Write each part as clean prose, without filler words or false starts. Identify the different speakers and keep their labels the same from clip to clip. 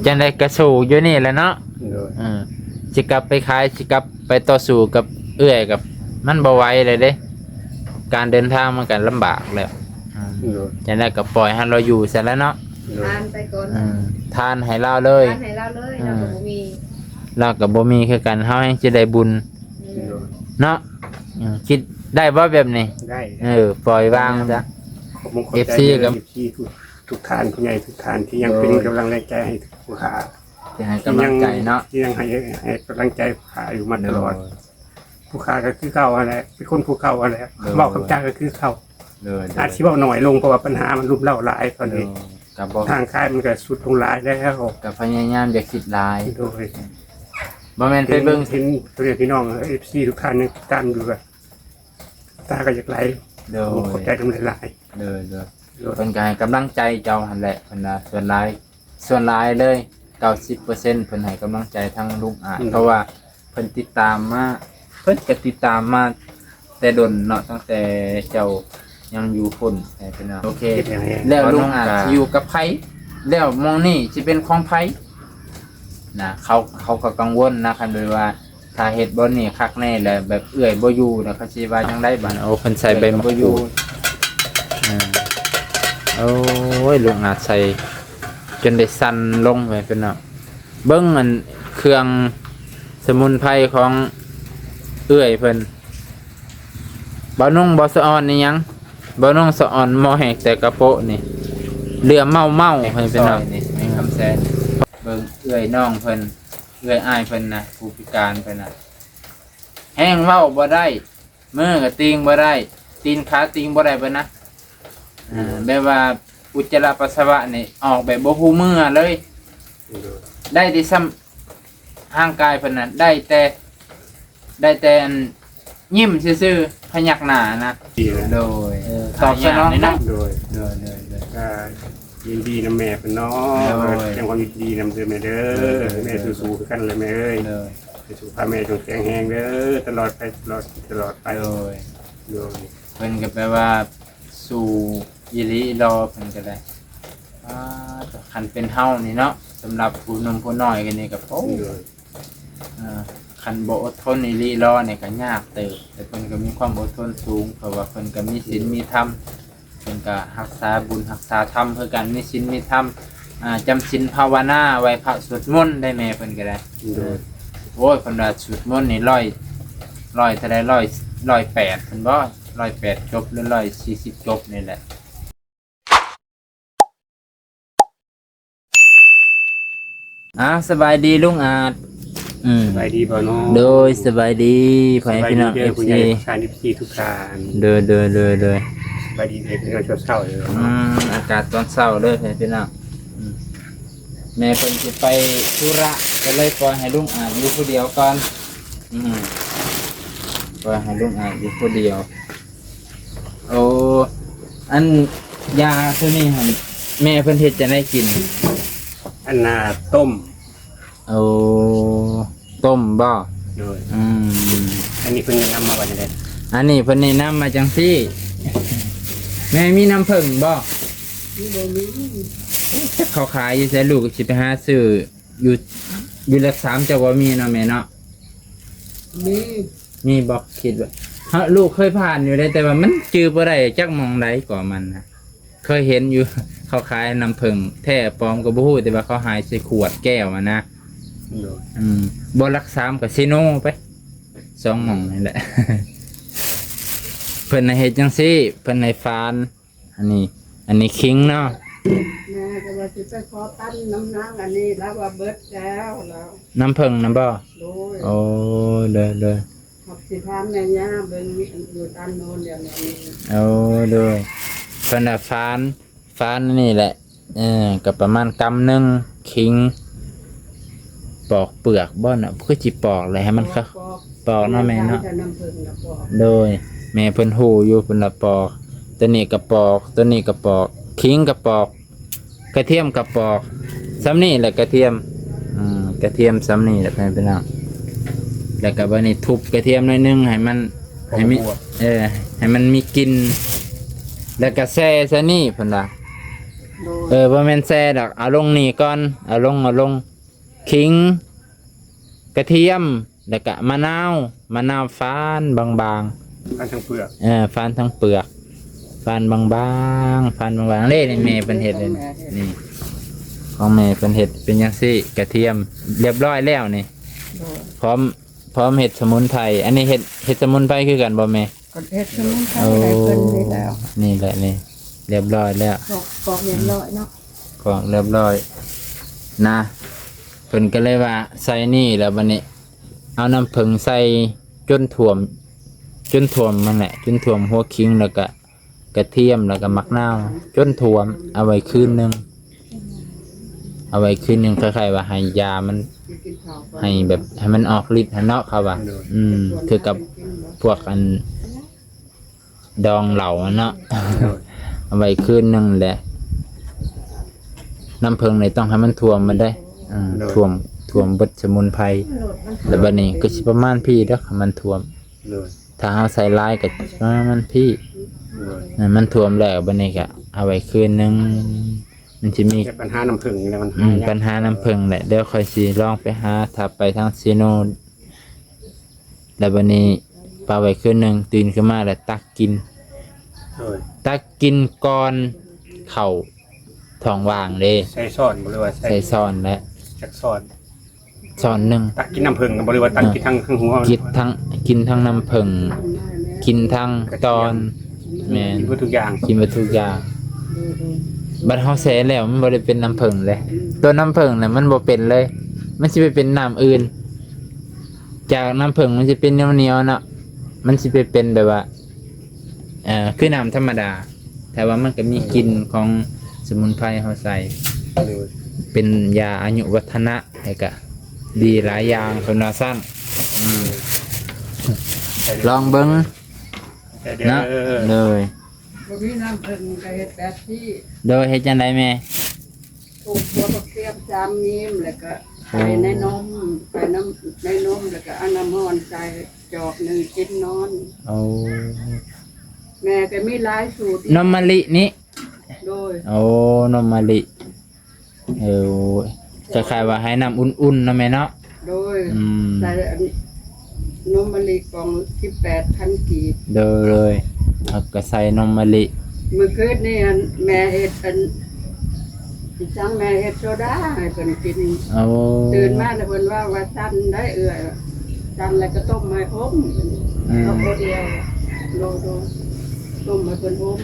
Speaker 1: จังได๋ก็สู้อยู่นี่แหละเนาะ
Speaker 2: โดย
Speaker 1: สิกลับไปขายสิกลับไปต่อสู้กับเอื้อยกับมันบ่ไหวเลยเด้การเดินทางมันก็ลำบากแล้ว
Speaker 2: โดย
Speaker 1: จังได๋ก็ปล่อยให้เราอยู่ซะแล้วเนาะ
Speaker 2: โดย
Speaker 3: ทานไปก่อน
Speaker 1: ทานให้เราเลย
Speaker 3: ทานให้เราเลยเราก็บ่มี
Speaker 1: เราก็บ่มีคือกันเฮาให้สิได้บุญ
Speaker 2: โดย
Speaker 1: เนาะคิดได้บ่แบบนี้
Speaker 2: ได้
Speaker 1: ปล่อยวางซะ
Speaker 2: ขอบคุณ
Speaker 1: FC กับ
Speaker 2: ที่ทุกท่านผู้ใหญ่ทุกท่านที่ยังเป็นกำลังแรงใจให้ผู้ค้า
Speaker 1: จะให้กำลังใจเนาะ
Speaker 2: ที่ยังให้กำลังใจผู้ค้าอยู่มาตลอดผู้ค้าก็คือเก่าอะไรเป็นคนผู้เก่าอะไรบอกคำจ้าก็คือเก่าอาชีพเอาหน่อยลงเพราะว่าปัญหามันรุมเร้าหลายตอนนี้
Speaker 1: ก็บ่
Speaker 2: ทางค่ายมันก็สุดลงหลายแล้ว
Speaker 1: ก็พยายามอย่าคิดหลาย
Speaker 2: โดย
Speaker 1: บ่แม่นไปเบิ่ง
Speaker 2: เห็นตัวพี่น้องFC ทุกท่านยังตามอยู่แบบตาก็อยากไหล
Speaker 1: โดย
Speaker 2: ขอบใจทั้งหลาย
Speaker 1: เด้อ
Speaker 2: โดย
Speaker 1: เพิ่นก็ให้กำลังใจเจ้าหั่นแหละเพิ่นน่ะส่วนหลายเลย90%เพิ่นให้กำลังใจทั้งลุงอาจเพราะว่าเพิ่นติดตามมาเพิ่นก็ติดตามมาแต่ดนเนาะตั้งแต่เจ้ายังอยู่พุ่นให้เพิ่นว่าโอเค แล้วลุงอาจสิอยู่กับไผแล้วมองนี่สิเป็นของไผนะเขาก็กังวลนะคันโดยว่าถ้าเฮ็ดบ่นี่คักแน่แล้วแบบเอื้อยบ่อยู่นะเขาสิว่าจังได๋บัดโอ้เพิ่นใส่ใบมะกรูดโอ้ยลุงอาจใส่จนได้สั่นลงไปเป็นเนาะเบิ่งอันเครื่องสมุนไพรของเอื้อยเพิ่นบ่นุ่งบ่สะออนนี่หยังบ่นุ่งสะออนหม้อแหกแต่กระโปะนี่เรือเมาเพิ่นเป็นเนาะนี่ในคำแสนเบิ่งเอื้อยน้องเพิ่นเอื้อยอ้ายเพิ่นนะผู้พิการเพิ่นน่ะแห้งเว้าบ่ได้มือก็ติงบ่ได้ตีนขาติงบ่ได้เพิ่นนะแบบว่าอุจจาระปัสสาวะนี่ออกแบบบ่ฮู้มือเลย ได้ที่ซ้ำร่างกายเพิ่นน่ะได้แต่อันยิ้มซื่อๆพยักหน้านะ
Speaker 2: ดีนะ
Speaker 1: โดยตอบสนองนะ
Speaker 2: โดยก็ยินดีนะแม่เป็นน้องยังความยินดีนำเด้อแม่เด้อแม่สู้ๆกันเลยแม่เอ้ยสุขภาพแม่จงแข็งแรงเด้อตลอดไปตลอดไปโดย
Speaker 1: เพิ่นก็แปลว่าสู่อีหลีรอเพิ่นก็ได้คันเป็นเฮานี่เนาะสำหรับผู้หนุ่มผู้น้อยกันนี่ก็โอ้คันบ่อดทนอีหลีรอนี่ก็ยากเติบแต่เพิ่นก็มีความอดทนสูงเพราะว่าเพิ่นก็มีศีลมีธรรมเพิ่นก็รักษาบุญรักษาธรรมเพื่อกันมีศีลมีธรรมจำศีลภาวนาไว้พระสวดมนต์ได้แม่เพิ่นก็ได้โอ้ยเพิ่นว่าสวดมนต์นี่100เท่าใด108เพิ่นบ่108จบหรือ140จบนี่แหละสบายดีลุงอาจ
Speaker 2: สบายดีบ่น้อง
Speaker 1: โดยสบายดีพ่อพี่น้อง FC
Speaker 2: ชาญ FC ทุกท่าน
Speaker 1: โดย
Speaker 2: สบายดีเด็กน้อยเช้าๆเลย
Speaker 1: อากาศตอนเช้าเลยพ่อพี่น้องแม่เพิ่นสิไปธุระก็เลยปล่อยให้ลุงอาจอยู่ผู้เดียวก่อนปล่อยให้ลุงอาจอยู่ผู้เดียวโอ้อันยาตัวนี้หั่นแม่เพิ่นเฮ็ดจะได้กิน
Speaker 2: อันน่ะต้ม
Speaker 1: โอ้ต้มบ่
Speaker 2: โดยอันนี้เพิ่นนำมาไว้ได้
Speaker 1: อันนี้เพิ่นแนะนำมาจังซี่ แม่มีน้ำผึ้งบ่เขาขายอยู่ไสลูกสิไปหาซื้ออยู่รัก3เจ้าบ่มีเนาะแม่เนาะมีบ่คิดว่าเฮาลูกเคยผ่านอยู่ได้แต่ว่ามันจื้อบ่ได้จักหม่องใดก็มันนะเคยเห็นอยู่ เขาขายน้ำผึ้งแท้ปลอมก็บ่ฮู้แต่ว่าเขาหายใส่ขวดแก้วอะนะบ่รัก3ก็ซิโนไป2หม่องนี่แหละ เพิ่นให้เฮ็ดจังซี่เพิ่นให้ฟานอันนี้คิงเนาะ
Speaker 3: แม่ก็ว่าสิไปขอตั้นน้ำนางอันนี้แล้วว่าเบิดแล้วแล้ว
Speaker 1: น้ำผึ้งน้ำบ่
Speaker 3: โดย
Speaker 1: โอ้เด้อ
Speaker 3: ขอบสิถามแม่ย่าเบิ่งอยู่ตั้นโน่นเดี๋ยวนี้
Speaker 1: โอ้เด้อเพิ่นน่ะฟานนี่แหละก็ประมาณกำหนึงคิงปอกเปลือกบ่น่ะคือสิปอกเลยให้มันค่ะปอกเนาะแม่เนาะ
Speaker 3: น้ำผึ้งน่ะปอก
Speaker 1: โดยแม่เพิ่นฮู้อยู่เพิ่นละปอกตัวนี้ก็ปอกตัวนี้ก็ปอกคิงก็ปอกกระเทียมก็ปอกซ้ำนี่แหละกระเทียมกระเทียมซ้ำนี่แหละเป็นน้องแล้วก็บัดนี้ทุบกระเทียมหน่อยนึงให้มันให้มันมีกลิ่นแล้วก็แซ่ซะนี่เพิ่นล่ะ
Speaker 3: โดย
Speaker 1: บ่แม่นแซ่ดอกเอาลงนี่ก่อนเอาลงขิงกระเทียมแล้วก็มะนาวฝานบาง
Speaker 2: อันทั้งเปลือก
Speaker 1: ๆฝานทั้งเปลือกฝานบางๆเด้นี่แม่เพิ่นเฮ็ดเลยนี่ของแม่เพิ่นเฮ็ดเป็นจังซี่กระเทียมเรียบร้อยแล้วนี่
Speaker 3: โดย
Speaker 1: พร้อมเห็ดสมุนไพรอันนี้เห็ดสมุนไพรคือกันบ่แม่
Speaker 3: ก็เฮ็ดสมุนไพรได้เพิ่นนี่แล้ว
Speaker 1: นี่แหละนี่เรียบร้อยแล้ว
Speaker 3: กอกเรียบร้อยเนาะ
Speaker 1: ของเรียบร้อยนะเพิ่นก็เลยว่าใส่นี่แล้วบัดนี้เอาน้ำผึ้งใส่จนท่วมมันแหละจนท่วมหัวคิงแล้วก็กระเทียมแล้วก็มะนาวจนท่วมเอาไว้คืนนึงคล้ายๆว่าให้ยามัน
Speaker 3: กินข้าวก่อน
Speaker 1: ให้แบบให้มันออกฤทธิ์ให้เนาะเขาว่าคือกับพวกอันดองเหล่าอะเนาะ เอาไว้คืนนึงแหละน้ำเพิงในต้องให้มันท่วมมันได้ท่วมเบิดสมุนไพรแล้วบัดนี้ก็สิประมาณพี่เด้อถ้ามันท่วม
Speaker 2: เลย
Speaker 1: ถ้าเฮาใส่ลายก็ประมาณพี่
Speaker 2: เลย
Speaker 1: มันท่วมแล้วบัดนี้ก็เอาไว้คืนนึงมันสิมี
Speaker 2: แก้ปัญหาน้ำผึ้งแล้วมัน
Speaker 1: ปัญหาน้ำเพิงแหละเดี๋ยวค่อยสิลองไปหาถ้าไปทางซีโนแล้วบัดนี้ปลาไว้คืนนึงตื่นขึ้นมาแล้วตักกิน
Speaker 2: เลย
Speaker 1: ตักกินก่อนเข้าท้องว่างเด้
Speaker 2: ใส่ซ่อนบ่เลยว่า
Speaker 1: ใส่ซ้อนและ
Speaker 2: จักซ่อน
Speaker 1: ซ้อนหนึ่ง
Speaker 2: ตักกินน้ำผึ้งบ่เลยว่าตักกินทั้งหัว
Speaker 1: กินทั้งน้ำผึ้งกินทั้งตอนแม่น
Speaker 2: กินเพื่อทุกอย่าง
Speaker 1: กินไปทุกอย่างบัดเฮาแซ่แล้วมันบ่ได้เป็นน้ำผึ้งเลยตัวน้ำผึ้งน่ะมันบ่เป็นเลย มันสิไปเป็นน้ำอื่น จากน้ำผึ้งมันสิเป็นเหนียวๆเนาะมันสิไปเป็นแบบว่าคือน้ำธรรมดา แต่ว่ามันก็มีกลิ่นของสมุนไพรเฮาใส่
Speaker 2: เลย
Speaker 1: เป็นยาอายุวัฒนะแล้วก็ดีหลายอย่างเพิ่นว่าซั่นลองเบิ่ง
Speaker 2: แต่เด้
Speaker 1: นะ
Speaker 2: อ
Speaker 1: เลย
Speaker 3: บ่มีน้ำเพิ่นก็เฮ็ดแบบที่
Speaker 1: โดยเฮ็ดจังไดแม่
Speaker 3: ถูกตัวบักเทียมจามยิ้มแล้วก็ใส่ในนมใส่น้ำในนมแล้วก็เอาน้ำร้อนใส่จอกหนึงกินนอน
Speaker 1: เอา
Speaker 3: แม่ก็มีหลายสูตร
Speaker 1: นมมะลินี่
Speaker 3: โดย
Speaker 1: โอ้นมมะลิคล้ายๆว่าให้น้ำอุ่นๆนะแม่เนาะ
Speaker 3: โดย
Speaker 1: ม
Speaker 3: ใส่อันนมมะลิกล่อง18,000กีบ
Speaker 1: เด้อเลยเอาก็ใส่นมมะลิ
Speaker 3: มื้อคืนนี่อันแม่เฮ็ดอันอีจังแม่เฮ็ดโซดาให้เพิ่นกิน
Speaker 1: เอา
Speaker 3: ตื่นมาแล้วเพิ่นว่าสั่นได้เอื้อยสั่นแล้วก็ต้มให้ผมเอาโคเดียวโลต้มให้เพิ่นผม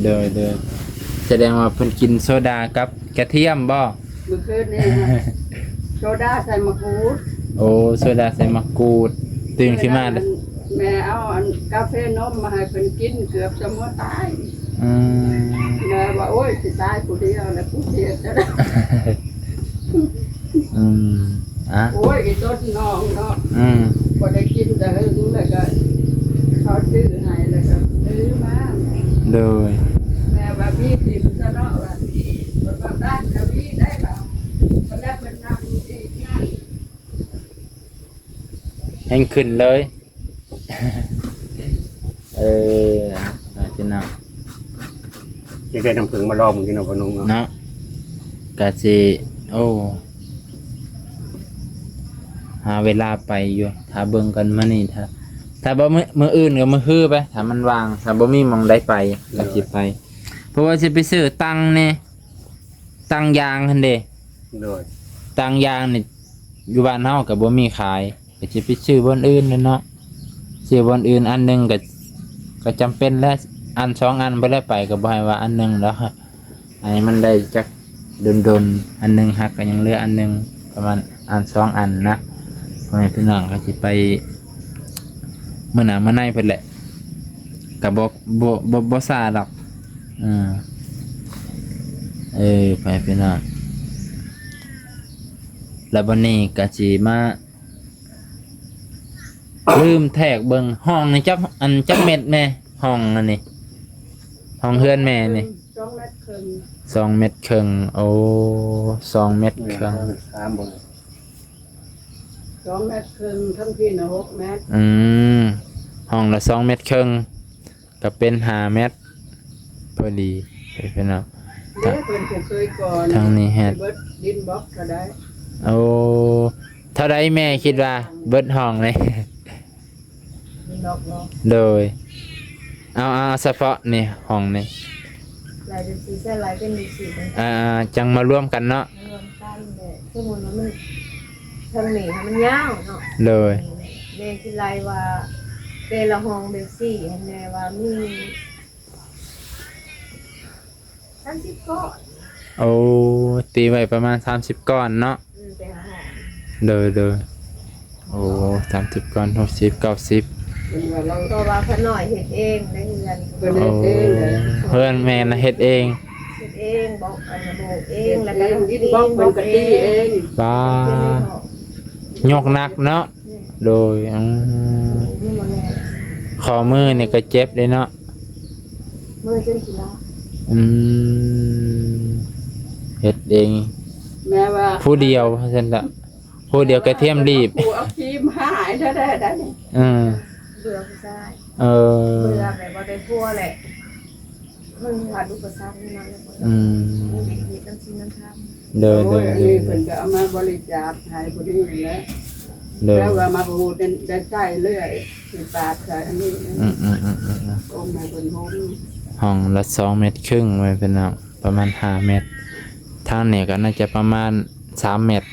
Speaker 1: เด้อแสดงว่าเพิ่นกินโซดากับกระเทียมบ่
Speaker 3: มื้อคืนนี่นะโซดาใส่มะกรูด
Speaker 1: โอ้โซดาใส่มะกรูดตื่นขึ้นมาแล้ว
Speaker 3: แม่เอาอันกาแฟนมมาให้เพิ่นกินเกือบจะหมดตาย
Speaker 1: อืม
Speaker 3: แม่ว่าโอ้ยสิตายผู้เดียวแล้วผู้เสียจะได้
Speaker 1: อืมอ่ะ
Speaker 3: โอ้ยอีต้นน้องเนาะ
Speaker 1: อืม
Speaker 3: บ่ได้กินแต่หึงแล้วก็เขาซื้อให้แล้วก็ซื้อมา
Speaker 1: เลย
Speaker 3: แม่ว่ามีสิซะเนาะว่าบ่บ้านก็มีได้บ่ก็แล้วเพิ่นนำอีกงาน
Speaker 1: แห้งขึ้นเลย อาจจะน
Speaker 2: ยังได้น้ำผึ้งมาลองมึงกินเอาพนุ่ง
Speaker 1: ำเนาะกะสิโอ้หาเวลาไปอยู่ถ้าเบิ่งกันมื้อนี้ถ้าบ่มื้ออื่นก็มื้อฮื้อไปถ้ามันว่างถ้าบ่มีหม่องได้ไปก็สิไป เพราะว่าสิไปซื้อตังนี่ตังยางหั่นเด้
Speaker 2: เลย
Speaker 1: ตังยางนี่อยู่บ้านเฮาก็บ่มีขายก็สิไปซื้อบอนอื่นนั่นเนาะซื้อบอนอื่นอันหนึงก็จำเป็นแล้วอันสองอันบ่ได้ไปก็บ่ให้ว่าอันหนึงแล้วอันนี้มันได้จักดนอันหนึงหักก็ยังเหลืออันหนึงประมาณอันสองอันนะพ่อแม่พี่น้องก็สิไปมื้อหน้ามื้อในเพิ่นแหละก็บ่ซ่าดอกไปพี่น้องแล้ววันนี้ก็สิมาลืมแทกเบิ่งห้องนี่จักเม็ดแม่ห้องอันนี้ห้องเฮือนแม่นี่
Speaker 3: 2 เม็ดครึ่ง
Speaker 1: 2 เม็ดครึ่งโอ้2 เม็ดครึ่ง
Speaker 2: 3บ่
Speaker 3: 2 เม็ดครึ่งทั้งที่น่ะ6 เม็ด
Speaker 1: ห้องละ2 เม็ดครึ่งก็เป็น5 เม็ดพอดีไปพี่น้อง
Speaker 3: เด้เพิ่นผู้เคยก่อน
Speaker 1: ทางนี้เฮ็ด
Speaker 3: เบิดดินบล็อกก็ได้
Speaker 1: โอ้เท่าไรแม่คิดว่าเบิดห้องเลย
Speaker 3: ดินบล็อกเนาะ
Speaker 1: โดยเอาเฉพาะนี่ห้องนี่
Speaker 4: ลายเป็นสีเส้นลายเป็นมีสีเป็น
Speaker 1: จังมาร่วมกันเนาะ
Speaker 4: รวมกันเลยคือมันทางนี้มันยาวเนาะ
Speaker 1: โดย
Speaker 4: แม่คิดลายว่าเป็นละห้องเป็นสีแม่ว่ามี30ก้อน
Speaker 1: โอ้ตีไว้ประมาณ30ก้อนเนาะ
Speaker 4: เป็นห้อง
Speaker 1: โดยโอ้30ก้อน60 90
Speaker 3: เพิ่นว่าเรา
Speaker 4: ตัวว่าขน่อยเห็ดเองได้เงิน
Speaker 3: เพิ่นเฮ็ดเองเลย
Speaker 1: เพื่อนแม่นะเฮ็ดเอง
Speaker 4: เห็ดเองบอกอันนะบอกเองแล้ว
Speaker 3: เอ
Speaker 4: ก็
Speaker 3: งดินบล็อกเพิ่นก็ตีเอง
Speaker 1: บ้ายกหนักเนาะโดย
Speaker 4: นี่มันแม่
Speaker 1: ขอมือนี่ก็เจ็บเลยเนาะ
Speaker 4: มือจนกี่ล้า
Speaker 1: อืมเฮ็ดเอง
Speaker 3: แม่ว่า
Speaker 1: ผู้เดียวซั่นละผู้เดียวกระเทียมรีบ
Speaker 3: ผู้เอาครีมหายได้นี่
Speaker 1: อืม
Speaker 4: เบื่อผู้ชาย
Speaker 1: เออ
Speaker 4: เบื่อแบบว่าได้พัวแหละมันหาดูประสาทนี่มาเลย
Speaker 1: อืม
Speaker 4: มีน้ำชิ้นน้ำทำ
Speaker 1: เด้อ
Speaker 3: โอ้
Speaker 1: เด้
Speaker 3: ย
Speaker 1: อ
Speaker 3: อัน
Speaker 1: เด้
Speaker 3: นี้
Speaker 1: อ
Speaker 3: เพิ่นก็เอามาบริจาคให้ผู้นี้แหละ
Speaker 1: เด้อ
Speaker 3: แล้วว่ามาพูดได้ใจเรื่อยสิบาทใส่อันนี้
Speaker 1: อืม
Speaker 3: โอ้แม่เพิ่นโฮม
Speaker 1: ห้องละ2 เมตรครึ่งไว้เป็นเอาประมาณ5 เมตรทางนี้ก็น่าจะประมาณ3 เมตร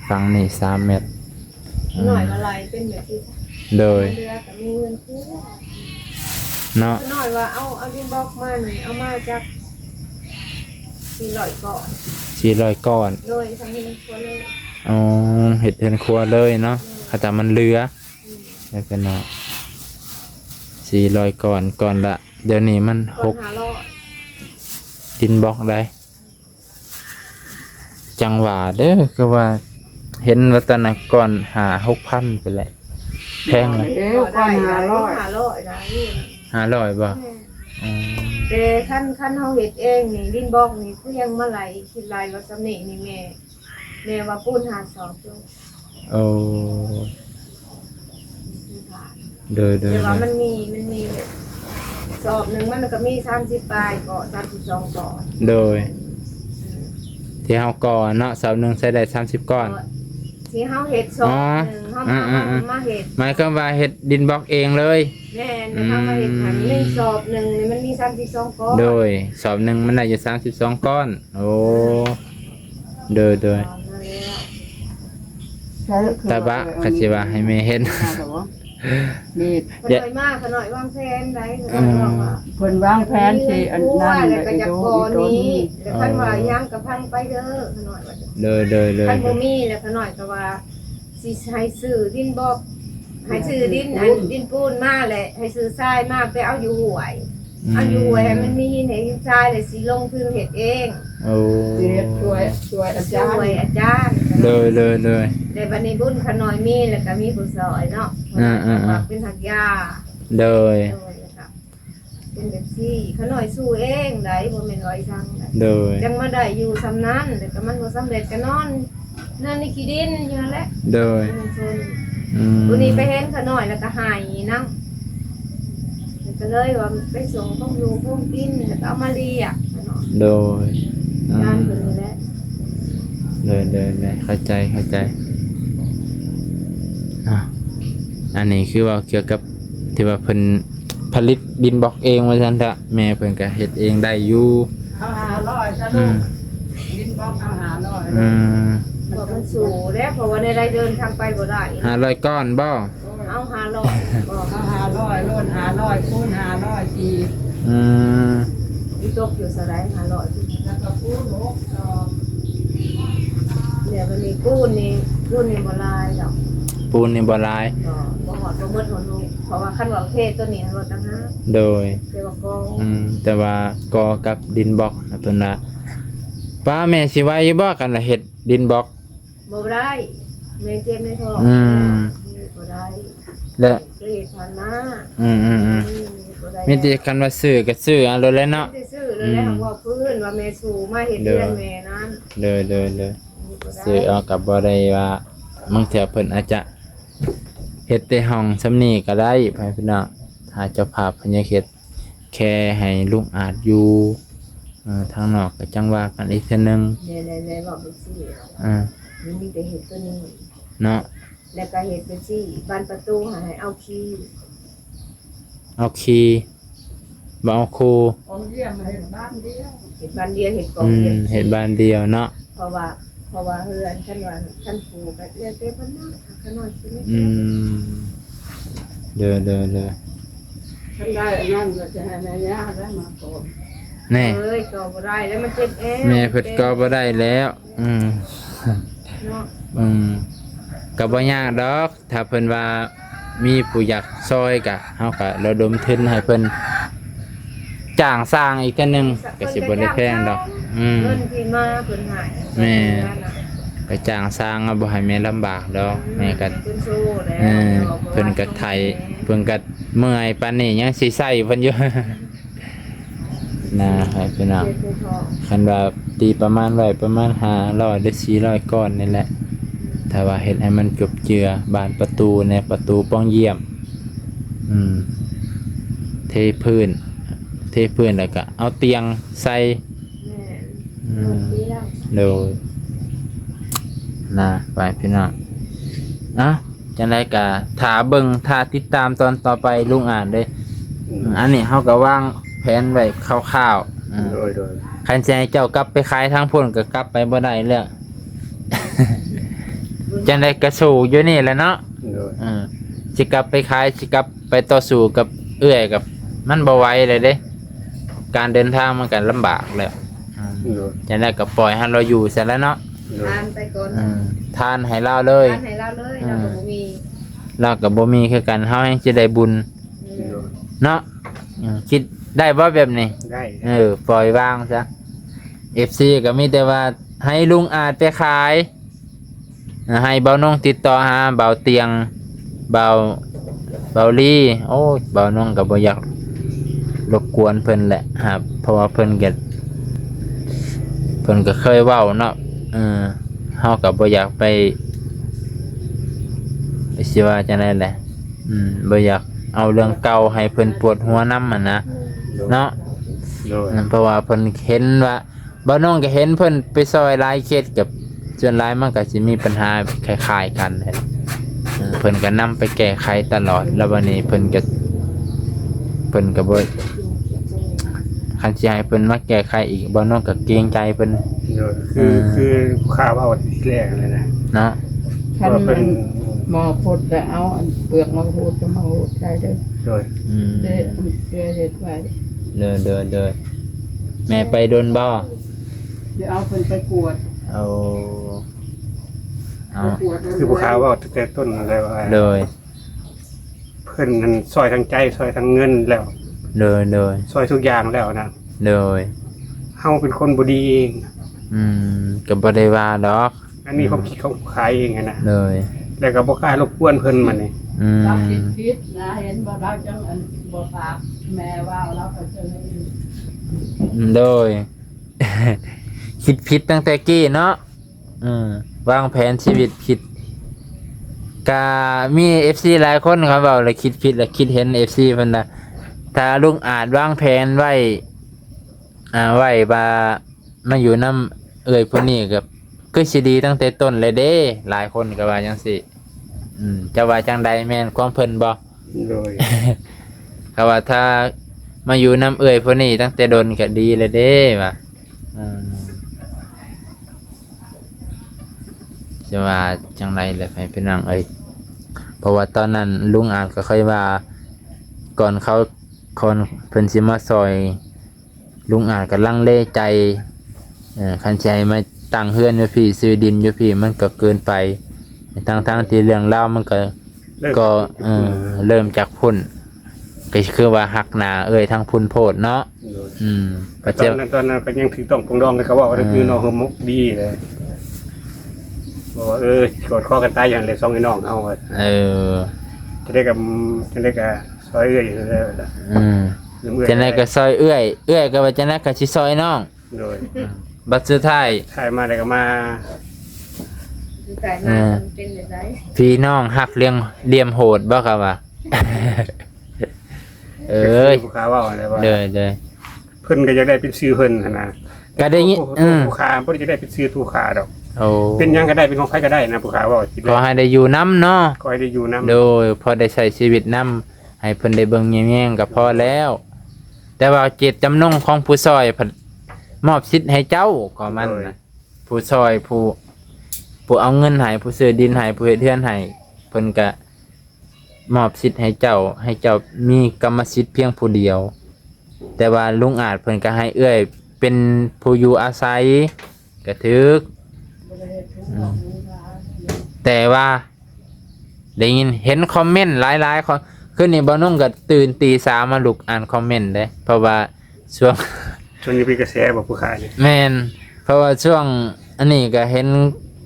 Speaker 1: ฝั่งนี้3 เมตร
Speaker 4: หน่อยอะไรเป็นแบบที่
Speaker 1: โดย
Speaker 4: เรือแต่มีเงินคู่
Speaker 1: เนาะ
Speaker 4: หน่อยว่าเอาดินบล็อกมันเอามาจาก400ก่อน
Speaker 1: 400ก้อน
Speaker 4: โดยทำนี้คนเลย
Speaker 1: อ๋อเฮ็ดเรือนครัวเลยเนาะถ้าแต่มันเหลือไม่เป็นเนาะ400ก้อนละเดี๋ยวนี้มัน
Speaker 4: คนหาล่อ
Speaker 1: 6ดินบล็อกได้จังหวะเด้อคือว่าเห็นว่าตอนนั้นก่อนหา 6,000 ไปแหละแพงเลย
Speaker 3: เอ้วก็500
Speaker 4: หาล่อนะนี่
Speaker 1: 500บ่อืม
Speaker 4: แต่ขั้นเฮาเฮ็ดเองนี่ดินบล็อกนี่คือยังมาไหลคิดไหลว่าสำเนีนี่แม่ว่าปูนหาสอบอยู่
Speaker 1: โอ้เด้อ
Speaker 4: แต่ว่ามันมีสอบหนึ่งมันก็มี30ปลายก่อน32ก่อน
Speaker 1: โดยที่เฮาก่อเนาะเสาหนึงใช้ได้30ก้อน
Speaker 4: ที่เฮาเฮ็ดสอบหนึ่งเฮามาเฮ็ด
Speaker 1: หมายความว่าเฮ็ดดินบล็อกเองเลย
Speaker 4: แม่นเฮามาเฮ็ดหันหนึ่งสอบหนึ่งนี่มันมี32ก้อน
Speaker 1: โดยสอบหนึ่งมันได้อยู่32ก้อน โอ้โดยตาบะคัจิว่าให้แม่เห็น
Speaker 3: นี่
Speaker 4: ขน่อยมากขน่อยวางแผนได้ขน่อยว่า
Speaker 3: เพิ่นวางแผนสิอันนั้น
Speaker 4: แล้วก็จะ
Speaker 3: ดู
Speaker 4: ก่อ
Speaker 3: ต้น
Speaker 4: นี้แล้วคันว่ายังก็พังไปเด้อขน่อยว่า
Speaker 1: โดย
Speaker 4: คันบ่มีแล้วขน่อยก็ว่าสิให้ซื้อดินบอกให้ซื้อดินอันดินปูนมาแหละให้ซื้อทรายมาไปเอาอยู่ห้วยเอาอยู่ห้วยให้มันมีหินให้หินทรายเลยสิลงทุนเฮ็ดเอง
Speaker 1: โอ้
Speaker 3: เรียกช่วยอาจาร
Speaker 4: ช่วย
Speaker 3: ย์
Speaker 4: อาจารย์
Speaker 1: โดย
Speaker 4: ในบัดนี้บุญขน่อยมีแล้วก็มีผู้ซอยเนาะเป็นหักยา
Speaker 1: โดย
Speaker 4: เป็นแบบซี่ขน่อยสู้เองได้บ่แม่นว่าอีสัง
Speaker 1: โดย
Speaker 4: จังมาได้อยู่ซำนั้นแต่ก็มันบ่สำเร็จก็นอนนั่นนี่ขี้ดินอยู่นั่นแหละ
Speaker 1: โดย
Speaker 4: วันนี้ไปเห็นขน่อยแล้วก็หายนำก็เลยว่าไปส่งพวกอยู่พวกกินแล้วก็เอามาเลี้ยงเนาะ
Speaker 1: โดย
Speaker 4: งานเพิ่นนี่แหละ
Speaker 1: เลยเข้าใจอันนี้คือว่าเกี่ยวกับที่ว่าเพิ่นผลิตดินบล็อกเองว่าซั่นเถอะแม่เพิ่นก็เฮ็ดเองได้อยู่
Speaker 3: เอา500ซะ
Speaker 1: อื
Speaker 3: ลูก
Speaker 1: ม
Speaker 3: ดินบล็อกเอา500
Speaker 1: อืม
Speaker 4: เพราะมันสูงแล้วเพราะว่าในรายเดินทางไปบ่ได้
Speaker 1: 500ก้อนบ่
Speaker 4: เอา500บ่
Speaker 3: เอา500ล้น500คูณ500ที
Speaker 1: อืม
Speaker 4: อีตกอยู่สลาย500
Speaker 3: แล้วก็คูณ6ดอก
Speaker 4: เดี๋ยววันนี้กู้นี่บ่ลายดอก
Speaker 1: ปูนนี่บ่หลาย
Speaker 4: ก็บ่ฮอดบ่หมดหัวลูกเพราะว่าคันว่าเพศตัวนี้มันต่างหาก
Speaker 1: โดย
Speaker 4: แต่ว่าก็
Speaker 1: แต่ว่ากอกับดินบล็อกนะเพิ่นว่าป้าแม่สิไว้อยู่บ่กันล่ะเฮ็ดดินบล็อก
Speaker 4: บ่ได้แม่เจ็บในท้อง บ่ได้
Speaker 1: และ
Speaker 4: เกลียดผ่านมา บ่ได้
Speaker 1: มีแต่กันว่าซื้อก็ซื้อเอาเลยแหละเนาะ
Speaker 4: ไม่ได้ซื้อเลยแล้วว่าพื้นว่าแม่สู่มาเฮ็ดเรือนแม่นั้น
Speaker 1: เลยซื้อเอากับบ่ได้ว่าบางเทื่อเพิ่นอาจจะเฮ็ดแต่ห้องสำนี้ก็ได้พี่น้องถ้าเจ้าภาพเพิ่นอยากเฮ็ดแค่ให้ลุงอาจอยู่ ทางนอกก็จังว่ากันอีกเทื่อนึง
Speaker 4: เลยบอกเป็นซี่ มันมีแต่เห็ดตัวนี้
Speaker 1: เนาะ
Speaker 4: แล้วก็เห็ดเป็นซี่บานประตูให้เอาขี้
Speaker 1: เอาคีย์บ่เอาครู
Speaker 3: ของเยี่ยมมาเห็นบ้านเดียว
Speaker 4: เห็ดบานเดียวเห็ดกองเดียว
Speaker 1: เฮ็ดบ้านเดียวเนาะ
Speaker 4: เพราะว่าเฮือนท่านว่าท่านปู่ก็เรียกเต้พันน้าขนอนชีวิต
Speaker 1: เด้อ
Speaker 3: ท่านได้อันนั่นก็จะให้แม่ย่าได้มาก่อน
Speaker 1: แน่
Speaker 4: เอ้ยก็บ่ได้แล้วมันเป็นแอร์
Speaker 1: แม่เพิ่นก็บ่ได้แล้ว
Speaker 4: เนาะ
Speaker 1: ก็บ่ยากดอก ถ้าเพิ่นว่ามีผู้อยากซอยก็เฮาก็ระดมทุนให้เพิ่นจ้างสร้างอีกเทื่อนึงก็สิบ่ได้แพงดอก
Speaker 4: เงินที่มาเพิ่นให้
Speaker 1: แม่ ก็จ้างสร้างเอาบ่ให้แม่ลำบากดอกแม่ก็
Speaker 4: เพิ่นโซ่แล้ว
Speaker 1: เพิ่นก็ไถเพิ่นก็เมื่อยปานนี้ยังสิใช้เพิ่นอยู่ นะครับพี่น้องคันว่าตีประมาณไว้ประมาณ500หรือ400ก้อนนี่แหละถ้าว่าเฮ็ดให้มันจบเจือบานประตูในประตูป้องเยี่ยมเทพื้นแล้วก็เอาเตียงใส่โดยไปพี่น้องจังได๋ก็ถ้าเบิ่งถ้าติดตามตอนต่อไปลุงอ่านเด้อันนี้เฮาก็วางแผนไว้คร่าวๆ
Speaker 2: โดย
Speaker 1: คันสิให้เจ้ากลับไปขายทางพุ่นก็กลับไปบ่ได้แล้ว จังได๋ก็สู้อยู่นี่แหละเนาะ
Speaker 2: โดย
Speaker 1: สิกลับไปขายสิกลับไปต่อสู้กับเอื้อยกับมันบ่ไหวเลยเด้การเดินทางมันก็ลำบากแล้ว
Speaker 2: โดย
Speaker 1: จังได๋ก็ปล่อยให้เราอยู่ซะแล้วเนาะ
Speaker 2: โดย
Speaker 4: ทานไปก่อน
Speaker 1: ทานให้เราเลย
Speaker 4: ทานให้เราเลยเราก็บ่มี
Speaker 1: เราก็บ่มีคือกันเฮายังสิได้บุญ
Speaker 2: โดย
Speaker 1: เนาะคิดได้บ่แบบนี้
Speaker 2: ได้
Speaker 1: ปล่อยวางซะ FC ก็มีแต่ว่าให้ลุงอาจไปขายให้เบานงติดต่อหาเบาเตียงเบาลี่โอ้ยเบานงก็บ่อยากรบกวนเพิ่นแหละครับเพราะว่าเพิ่นก็เคยเว้าเนาะเฮาก็บ่อยากไปสิว่าจังได๋แหละบ่อยากเอาเรื่องเก่าให้เพิ่นปวดหัวนำนะเนาะ
Speaker 2: โดย
Speaker 1: เพราะว่าเพิ่นเห็นว่าบ่น้องก็เห็นเพิ่นไปซอยหลายเคสกับส่วนหลายมันก็สิมีปัญหาคล้ายๆกันแหละเพิ่นก็นำไปแก้ไขตลอดแล้ววันนี้เพิ่นก็บ่คันสิให้เพิ่นมาแก้ไขอีกบ่น้องก็เกรงใจเพิ่น
Speaker 2: โดยคือข้าวเอาที่แรกเลยนะ
Speaker 1: เนาะ
Speaker 3: ท่านมันหมอพดแต่เอาอันเปลือกมาพูดจะมาพูดใช่เด้อ
Speaker 2: โดย
Speaker 3: เด้อเฮ็ดไว้
Speaker 1: เด้อแม่ไปโดนบ่
Speaker 3: เดี๋ยวเอาเพิ่นไปกวด
Speaker 1: เอา
Speaker 3: ไปกวด
Speaker 2: คือผู้ค้าว่าตั้งแต่ต้นอะไรว่า
Speaker 1: เลย
Speaker 2: เพิ่นนั้นซอยทางใจซอยทางเงินแล้ว
Speaker 1: เลย
Speaker 2: ซอยทุกอย่างแล้วนะ
Speaker 1: เลย
Speaker 2: เฮาเป็นคนบ่ดีเอง
Speaker 1: ก็บ่ได้ว่าดอก
Speaker 2: อันนี้เขาคิดเขาขายเองนะ
Speaker 1: เลย
Speaker 2: แล้วก็บ่กล้ารบกวนเพิ่นมันนี่
Speaker 3: เราคิดนะเห็นบ่เราจังอันบ่ฝากแม่ว่าเราก็จะเลย
Speaker 1: โดย คิดผิดตั้งแต่กี้เนาะวางแผนชีวิตผิดกามี FC หลายคนเขาบอกเลยคิดผิดแล้วคิดเห็น FC เพิ่นน่ะถ้าลุงอาจวางแผนไว้ว่ามาอยู่นำเอ่ยผู้นี้ก็คือสิดีตั้งแต่ต้นเลยเด้หลายคนก็ว่าจังซี่จะว่าจังใดแม่นความเพิ่นบ่
Speaker 2: โดย
Speaker 1: เขาว่าถ้ามาอยู่น้ำเอ่ยพวกนี้ตั้งแต่โดนก็ดีเลยเด้ว่ะจะว่าจังไรเลยไปเป็นนางเพราะว่าตอนนั้นลุงอาจก็ค่อยว่าก่อนเขาคนเพิ่นสิมาซอยลุงอาจก็ลังเลใจคันใจมาตั้งเฮือนอยู่พี่ซื้อดินอยู่พี่มันก็เกินไปทั้งที่เรื่องเล่าวมันก็เริ่มจากพุ่นก็คือว่าหักหนาทั้งพุ่นโพดเนาะปัจ
Speaker 2: ต
Speaker 1: จุ
Speaker 2: อนนั้นก็ยังถือต้องปงดองเลยเขาบอกว่าคือน้องมุกดีเลยบอกว่ากอดคอกันตายอย่างเลย2ไอ้น้องเอาจะได้กับซอยเอ้ยเลย
Speaker 1: จะได้ก็ซอยเอื้อยก็ว่าจะได้ก็สิซอยน้อง
Speaker 2: โดย
Speaker 1: บัดสุดท้าย
Speaker 2: ถ่ายมาแล้วก็มา
Speaker 4: แต่มาเป็นแบบไหน
Speaker 1: พี่น้องหักเลี่ยมโหดบ่ครับว่า
Speaker 2: ผู้ค้าว่าอะไรว่า
Speaker 1: เลย
Speaker 2: เพิ่นก็จะได้เป็นชื่อเพิ่นหั่นนะ
Speaker 1: ก็ได้ยิน
Speaker 2: ผู้ค้าบ่ได้จะได้เป็นชื่อผู้ค้าดอก
Speaker 1: โอ้
Speaker 2: เป็นหยังก็ได้เป็นของใครก็ได้นะผู้ค้าว่าสิ
Speaker 1: ขอให้ได้อยู่น้ำเนาะ
Speaker 2: ขอให้ได้อยู่นำ
Speaker 1: โดยพอได้ใช้ชีวิตน้ำให้เพิ่นได้เบิ่งแย่งๆก็พอแล้ว แต่ว่าเจตจำนงของผู้ซอยเพิ่นมอบสิทธิ์ให้เจ้าก็มันนะผู้ซอยผู้เอาเงินให้ผู้ซื้อดินให้ผู้เฮ็ดเรือนให้เพิ่นก็มอบสิทธิ์ให้เจ้ามีกรรมสิทธิ์เพียงผู้เดียว แต่ว่าลุงอาจเพิ่นก็ให้เอื้อยเป็นผู้อยู่อาศัยก็ถึกแต่ว่าได้ยินเห็นคอมเมนต์หลายๆคนคืนนี้บ่นุ่งก็ตื่นตี 3มาลุกอ่านคอมเมนต์เด้เพราะว่าช่วง
Speaker 2: ช่วงนี้เป็นกระแสบอกผู้ค้านี่
Speaker 1: แม่นเพราะว่าช่วงอันนี้ก็เห็น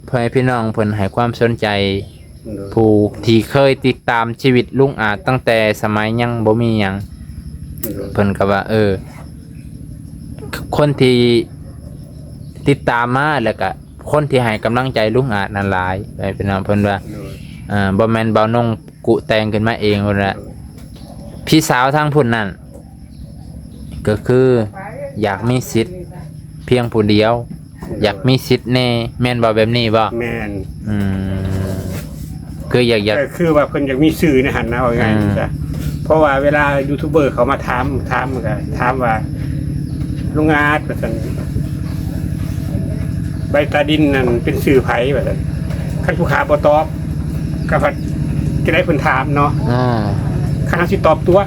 Speaker 1: พ่อแม่พี่น้องเพิ่นให้ความสนใจผู้ที่เคยติดตามชีวิตลุงอาจตั้งแต่สมัยยังบ่มีหยังเพิ่นก็ว่าคนที่ติดตามมาแล้วก็คนที่ให้กำลังใจลุงอาจนั่นหลายไปพี่น้องเพิ่นว่าบ่แม่นเบานงกุแต่งขึ้นมาเองพุ่นน่ะพี่สาวทางพุ่นนั่นก็คืออยากมีสิทธิ์เพียงผู้เดียว อยากมีสิทธิ์แน่แม่นบ่แบบนี้บ่
Speaker 2: แม่น
Speaker 1: คืออยาก
Speaker 2: แต่คือว่าเพิ่นอยากมีสื่อในหันนะว่าไงจ้ะเพราะว่าเวลายูทูบเบอร์เขามาถามก็ถามว่าลุงอาจว่าซั่นใบตาดินนั่นเป็นสื่อไผว่าซั่นคันผู้ค้าบ่ตอบก็พัดจะได้เพิ่นถามเนาะคันเฮาสิตอบตัว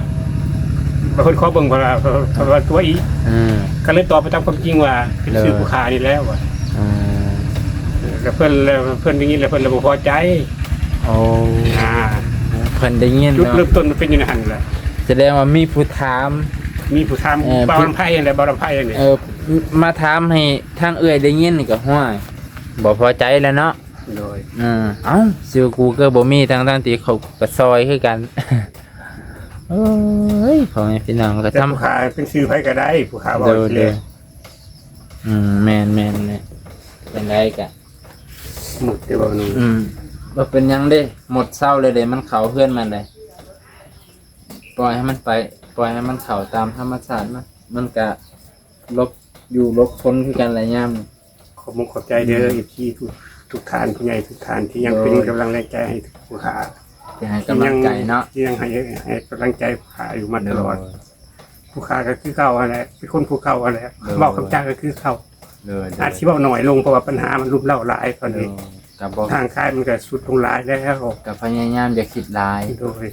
Speaker 2: บ่เพิ่นขอเบิ่งเพราะว่าตัวอีกก็เลยตอบไปตามความจริงว่าเป็นสื่อผู้ค้านี่แล้วว่าแล้วเพิ่นอย่างนี้แล้วเพิ่นเลยบ่พอใจ
Speaker 1: โอ้เพิ่นได้ยิน
Speaker 2: จุด
Speaker 1: เนาะ
Speaker 2: เริ่มต้นมันเป็นอยู่ในหันแหละ
Speaker 1: แสดงว่ามีผู้ถาม
Speaker 2: มีผู้ทำบ่าวลำไผ่อะไรบ่าวลำไผ่เนี่ย
Speaker 1: มาถามให้ทางเอื้อยได้ยินนี่ก็ห้วยบ่พอใจแล้วเนาะ
Speaker 2: โดย
Speaker 1: เอ้าชื่อกูก็บ่มีทางที่เขาก็ซอยคือกันโอ้ยพ่อแม่พี่น้องก็
Speaker 2: แต่
Speaker 1: ทำ
Speaker 2: ผู้ค้าเป็นซื้อไผก็ได้ผู้ค้าบ่
Speaker 1: เด้อ
Speaker 2: สิ
Speaker 1: เด้อแม่นเนี่ยเป็นไรกะ
Speaker 2: หมดแต่ว่านึง
Speaker 1: บ่เป็นหยังเด้หมดเศร้าเลยเด้มันเข้าเพื่อนมันเลยปล่อยให้มันไปปล่อยให้มันเข้าตามธรรมชาติมันก็ลบอยู่ลบพ้นคือกันหลายยาม
Speaker 2: ขอบใจเด้อที่ทุกท่านผู้ใหญ่ทุกท่านที่ยังเป็นกำลังแรงใจให้ผู้ค้า
Speaker 1: ที่ให้กำลังใจเนาะ
Speaker 2: ที่ยังให้กำลังใจผู้ค้าอยู่มาตลอดผู้ค้าก็คือเก่าอะไรเป็นคนผู้เก่าอะไรเว้าคำจาก็คือเก่าอาจสิเว้าน้อยลงเพราะว่าปัญหามันรุมเร้าหลายตอนนี้
Speaker 1: กับบ่
Speaker 2: ทางค่ายมันก็สุดลงหลายแล้ว
Speaker 1: กับพยายามอย่าคิดหลาย
Speaker 2: โดย